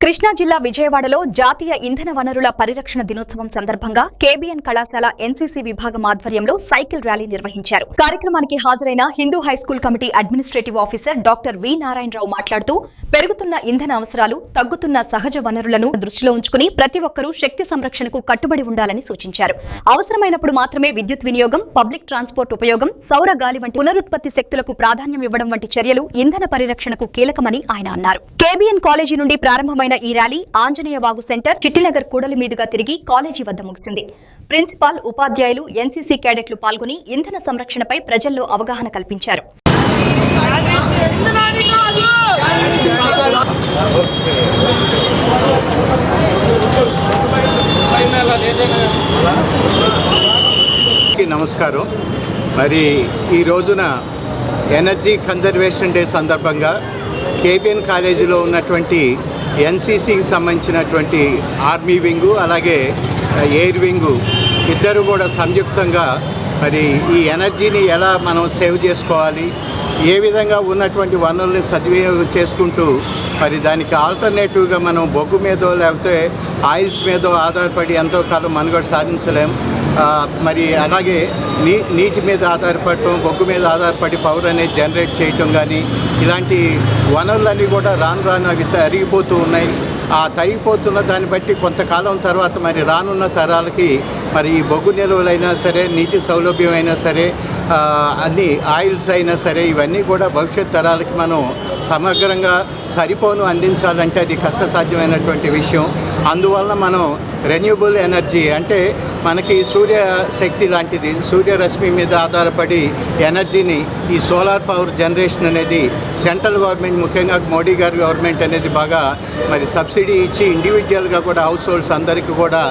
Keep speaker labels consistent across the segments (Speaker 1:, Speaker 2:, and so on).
Speaker 1: కృష్ణా జిల్లా విజయవాడలో జాతీయ ఇంధన వనరుల పరిరక్షణ దినోత్సవం సందర్భంగా కేబీఎన్ కళాశాల ఎన్సీసీ విభాగం ఆధ్వర్యంలో సైకిల్ ర్యాలీ నిర్వహించారు. కార్యక్రమానికి హాజరైన Hindu high school committee administrative officer doctor V Narayana Rao మాట్లాడుతూ, పెరుగుతున్న ఇంధన అవసరాలు, తగ్గుతున్న సహజ వనరులను దృష్టిలో ఉంచుకుని ప్రతి ఒక్కరూ శక్తి సంరక్షణకు కట్టుబడి ఉండాలని సూచించారు. అవసరమైనప్పుడు మాత్రమే విద్యుత్ వినియోగం, పబ్లిక్ ట్రాన్స్పోర్ట్ ఉపయోగం, సౌర గాలి వంటి పునరుత్పత్తి శక్తులకు ప్రాధాన్యం ఇవ్వడం వంటి చర్యలు ఇంధన పరిరక్షణకు కీలకమని ఆయన అన్నారు. కేబీఎన్ కాలేజీ నుండి ప్రారంభమైన ఈ ర్యాలీ ఆంజనేయ వాగు సెంటర్, చిట్టినగర్ కూడలి మీదుగా తిరిగి కాలేజీ వద్ద ముగిసింది. ప్రిన్సిపాల్, ఉపాధ్యాయులు, ఎన్సీసీ క్యాడెట్లు పాల్గొని ఇంధన సంరక్షణపై ప్రజల్లో అవగాహన కల్పించారు.
Speaker 2: నమస్కారం. మరి ఈ రోజున ఎనర్జీ కన్జర్వేషన్ డే సందర్భంగా కేబీఎన్ కాలేజీలో ఉన్నటువంటి ఎన్సీసీకి సంబంధించినటువంటి ఆర్మీ వింగు, అలాగే ఎయిర్ వింగు ఇద్దరు కూడా సంయుక్తంగా మరి ఈ ఎనర్జీని ఎలా మనం సేవ్ చేసుకోవాలి, ఏ విధంగా ఉన్నటువంటి వనరుల్ని సద్వినియోగం చేసుకుంటూ మరి దానికి ఆల్టర్నేటివ్గా మనం బొగ్గు మీదో లేకపోతే ఆయిల్స్ మీదో ఆధారపడి ఎంతో కాలం మనుగడ సాధించలేం. మరి అలాగే నీటి మీద ఆధారపడటం, బొగ్గు మీద ఆధారపడి పవర్ అనేది జనరేట్ చేయటం కానీ, ఇలాంటి వనరులన్నీ కూడా రాను అవి తరిగిపోతూ ఉన్నాయి. ఆ తరిగిపోతున్న దాన్ని బట్టి కొంతకాలం తర్వాత మరి రానున్న తరాలకి మరి ఈ బొగ్గు నిల్వలైనా సరే, నీటి సౌలభ్యం అయినా సరే, అన్ని ఆయిల్స్ అయినా సరే, ఇవన్నీ కూడా భవిష్యత్ తరాలకి మనం సమగ్రంగా సరిపోను అందించాలంటే అది కష్టసాధ్యమైనటువంటి విషయం. అందువలన మనం రెన్యూబుల్ ఎనర్జీ అంటే మనకి సూర్యశక్తి లాంటిది, సూర్యరశ్మి మీద ఆధారపడి ఎనర్జీని, ఈ సోలార్ పవర్ జనరేషన్ అనేది సెంట్రల్ గవర్నమెంట్, ముఖ్యంగా మోడీ గారి గవర్నమెంట్ అనేది బాగా మరి సబ్సిడీ ఇచ్చి ఇండివిజువల్గా కూడా హౌస్ హోల్డ్స్ అందరికీ కూడా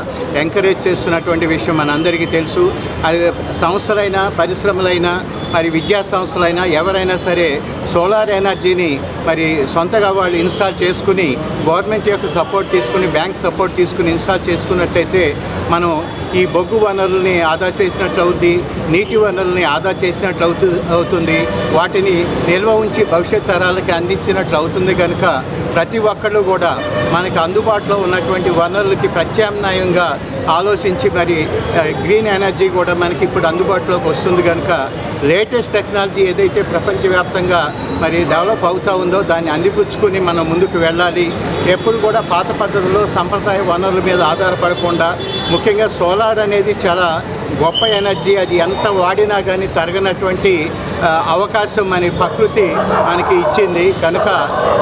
Speaker 2: ఎంకరేజ్ చేస్తున్నటువంటి విషయం మనందరికీ తెలుసు. అది సంస్థలైనా, పరిశ్రమలైనా, మరి విద్యా సంస్థలైనా ఎవరైనా సరే సోలార్ ఎనర్జీని మరి సొంతగా వాళ్ళు ఇన్స్టాల్ చేసుకుని గవర్నమెంట్ యొక్క సపోర్ట్ తీసుకుని, బ్యాంక్ సపోర్ట్ తీసుకుని ఇన్స్టాల్ చేసుకున్నట్లయితే మనం ఈ బొగ్గు వనరుల్ని ఆదా చేసినట్లు అవుతుంది, నీటి వనరుల్ని ఆదా చేసినట్లు అవుతుంది, వాటిని నిల్వ ఉంచి భవిష్యత్ తరాలకి అందించినట్లు అవుతుంది. కనుక ప్రతి ఒక్కళ్ళు కూడా మనకి అందుబాటులో ఉన్నటువంటి వనరులకి ప్రత్యామ్నాయంగా ఆలోచించి మరి గ్రీన్ ఎనర్జీ కూడా మనకి ఇప్పుడు అందుబాటులోకి వస్తుంది. కనుక లేటెస్ట్ టెక్నాలజీ ఏదైతే ప్రపంచవ్యాప్తంగా మరి డెవలప్ అవుతూ ఉందో దాన్ని అందిపుచ్చుకుని మనం ముందుకు వెళ్ళాలి. ఎప్పుడు కూడా పాత పద్ధతిలో సంప్రదాయ వనరుల మీద ఆధారపడకుండా, ముఖ్యంగా సోలార్ అనేది చాలా గొప్ప ఎనర్జీ. అది ఎంత వాడినా కానీ తరగనటువంటి అవకాశం మన ప్రకృతి మనకి ఇచ్చింది. కనుక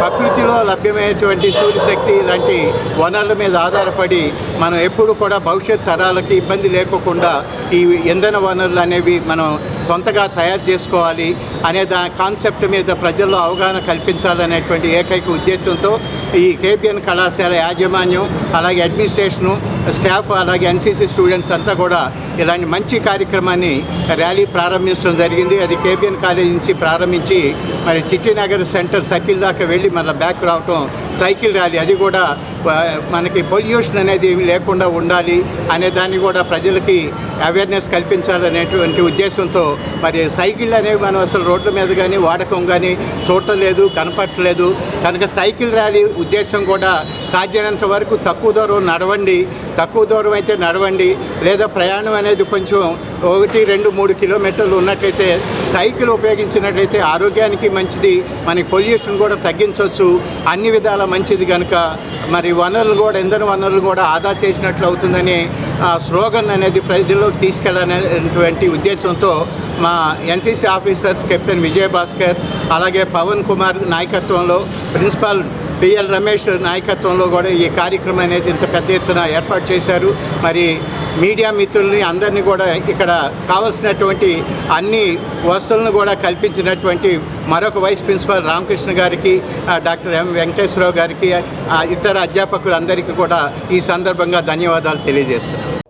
Speaker 2: ప్రకృతిలో లభ్యమైనటువంటి సూర్యశక్తి లాంటి వనరుల మీద ఆధారపడి మనం ఎప్పుడు కూడా భవిష్యత్ తరాలకి ఇబ్బంది లేకుండా ఈ ఇంధన వనరులు అనేవి మనం సొంతగా తయారు చేసుకోవాలి అనే కాన్సెప్ట్ మీద ప్రజల్లో అవగాహన కల్పించాలనేటువంటి ఏకైక ఉద్దేశంతో ఈ కేబీఎన్ కళాశాల యాజమాన్యం, అలాగే అడ్మినిస్ట్రేషను, స్టాఫ్, అలాగే ఎన్సీసీ స్టూడెంట్స్ అంతా కూడా ఇలాంటి మంచి కార్యక్రమాన్ని ర్యాలీ ప్రారంభించడం జరిగింది. అది కేబీఎన్ కాలేజ్ నుంచి ప్రారంభించి మరి చిట్టినగర్ సెంటర్ సర్కిల్ దాకా వెళ్ళి మళ్ళీ బ్యాక్ రావటం సైకిల్ ర్యాలీ. అది కూడా మనకి పొల్యూషన్ అనేది ఏమి లేకుండా ఉండాలి అనే దాన్ని కూడా ప్రజలకి అవేర్నెస్ కల్పించాలనేటువంటి ఉద్దేశంతో మరి సైకిల్ అనేవి మనం అసలు రోడ్ల మీద కానీ వాడకం కానీ చూడలేదు, కనపట్టలేదు. కనుక సైకిల్ ర్యాలీ ఉద్దేశం కూడా సాధ్యమైనంత వరకు తక్కువ దూరం అయితే నడవండి, లేదా ప్రయాణం అనేది కొంచెం 1, 2, 3 కిలోమీటర్లు ఉన్నట్లయితే సైకిల్ ఉపయోగించినట్లయితే ఆరోగ్యానికి మంచిది, మనకి పొల్యూషన్ కూడా తగ్గించవచ్చు, అన్ని విధాల మంచిది. కనుక మరి వనరులు కూడా, ఇంధన వనరులు కూడా ఆదా చేసినట్లు అవుతుందని స్లోగన్ అనేది ప్రజల్లోకి తీసుకెళ్లాలనేటువంటి ఉద్దేశంతో మా ఎన్సీసీ ఆఫీసర్స్ కెప్టెన్ విజయభాస్కర్, అలాగే పవన్ కుమార్ నాయకత్వంలో, ప్రిన్సిపాల్ పిఎల్ రమేష్ నాయకత్వంలో కూడా ఈ కార్యక్రమం అనేది ఇంత పెద్ద ఎత్తున ఏర్పాటు చేశారు. మరి మీడియా మిత్రుల్ని అందరినీ కూడా ఇక్కడ కావాల్సినటువంటి అన్ని వసతులను కూడా కల్పించినటువంటి మరొక వైస్ ప్రిన్సిపాల్ రామకృష్ణ గారికి, డాక్టర్ ఎం వెంకటేశ్వరరావు గారికి, ఇతర అధ్యాపకులందరికీ కూడా ఈ సందర్భంగా ధన్యవాదాలు తెలియజేస్తున్నాను.